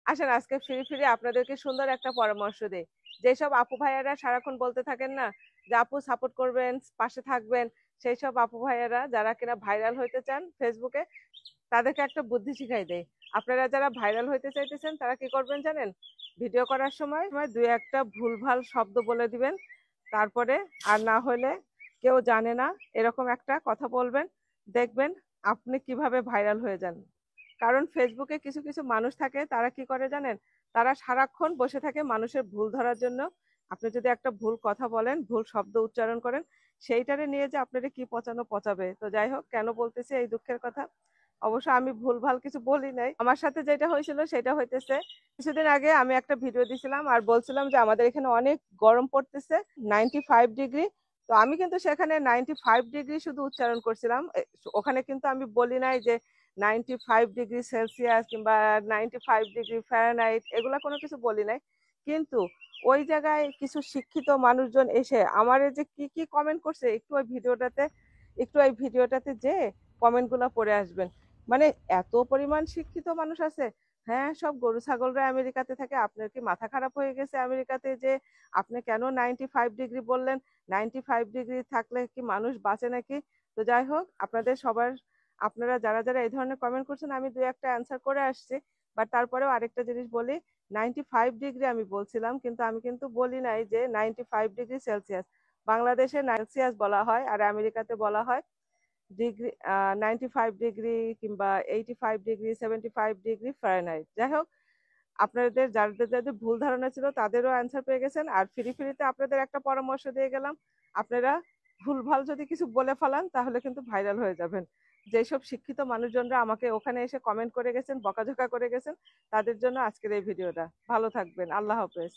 আসেন আজকে ফিরে ফিরে আপনাদেরকে সুন্দর একটা পরামর্শ দেই। যেসব আপু ভাইয়ারা সারাক্ষণ বলতে থাকেন না যে আপু সাপোর্ট করবেন, পাশে থাকবেন, সেই সব আপু ভাইয়ারা যারা কিনা ভাইরাল হইতে চান ফেসবুকে, তাদেরকে একটা বুদ্ধি শিখাই দেয়। আপনারা যারা ভাইরাল হইতে চাইতেছেন তারা কি করবেন জানেন? ভিডিও করার সময় দুই একটা ভুলভাল শব্দ বলে দিবেন, তারপরে আর না হলে কেউ জানে না এরকম একটা কথা বলবেন, দেখবেন আপনি কিভাবে ভাইরাল হয়ে যান। কারণ ফেসবুকে কিছু কিছু মানুষ থাকে, তারা কি করে জানেন? তারা সারাক্ষণ বসে থাকে মানুষের ভুল ধরার জন্য। আপনি যদি একটা ভুল কথা বলেন, ভুল শব্দ উচ্চারণ করেন, সেইটারে নিয়ে যে আপনারা কি পচানো পচাবে। তো যাই হোক, কেন বলতেছি এই দুঃখের কথা, অবশ্য আমি ভুলভাল কিছু বলি নাই। আমার সাথে যেটা হয়েছিল সেটা হইতেছে, কিছুদিন আগে আমি একটা ভিডিও দিছিলাম আর বলছিলাম যে আমাদের এখানে অনেক গরম পড়তেছে, 95 ডিগ্রি। তো আমি কিন্তু সেখানে 95 ডিগ্রি শুধু উচ্চারণ করছিলাম, ওখানে কিন্তু আমি বলি নাই যে 95 ডিগ্রি সেলসিয়াস কিংবা 95 ডিগ্রি ফারেনহাইট, এগুলা কোনো কিছু বলি নাই। কিন্তু ওই জায়গায় কিছু শিক্ষিত মানুষজন এসে আমার এই যে কি কি কমেন্ট করছে, একটু এই ভিডিওটাতে যে কমেন্ট গুলা পড়ে আসবেন। মানে এত পরিমাণ শিক্ষিত মানুষ আছে। হ্যাঁ, সব গরু ছাগলরা আমেরিকাতে থাকে, আপনার কি মাথা খারাপ হয়ে গেছে আমেরিকাতে যে আপনি কেন 95 ডিগ্রি বললেন? 95 ডিগ্রি থাকলে কি মানুষ বাঁচে নাকি? তো যাই হোক, আপনারা যারা যারা এই ধরনের কমেন্ট করছেন, আমি দুই একটা অ্যান্সার করে আসছি। বাট তারপরেও আরেকটা জিনিস বলি, 95 ডিগ্রি আমি বলছিলাম, কিন্তু আমি কিন্তু বলি নাই যে 95 ডিগ্রি সেলসিয়াস। বাংলাদেশে সেলসিয়াস বলা হয় আর আমেরিকাতে বলা হয় ডিগ্রি, 95 ডিগ্রি কিংবা 85 ডিগ্রি, 75 ডিগ্রি ফারেনহাইট। যাই হোক, আপনাদের যাদের যাদের ভুল ধারণা ছিল তাদেরও অ্যান্সার পেয়ে গেছেন। আর ফ্রি ফ্রিতে আপনাদের একটা পরামর্শ দিয়ে গেলাম, আপনারা ভুলভাল যদি কিছু বলে ফেলান তাহলে কিন্তু ভাইরাল হয়ে যাবেন। যেসব শিক্ষিত মানুষজনরা আমাকে ওখানে এসে কমেন্ট করে গেছেন, বকাঝকা করে গেছেন, তাদের জন্য আজকের এই ভিডিওটা। ভালো থাকবেন, আল্লাহ হাফেজ।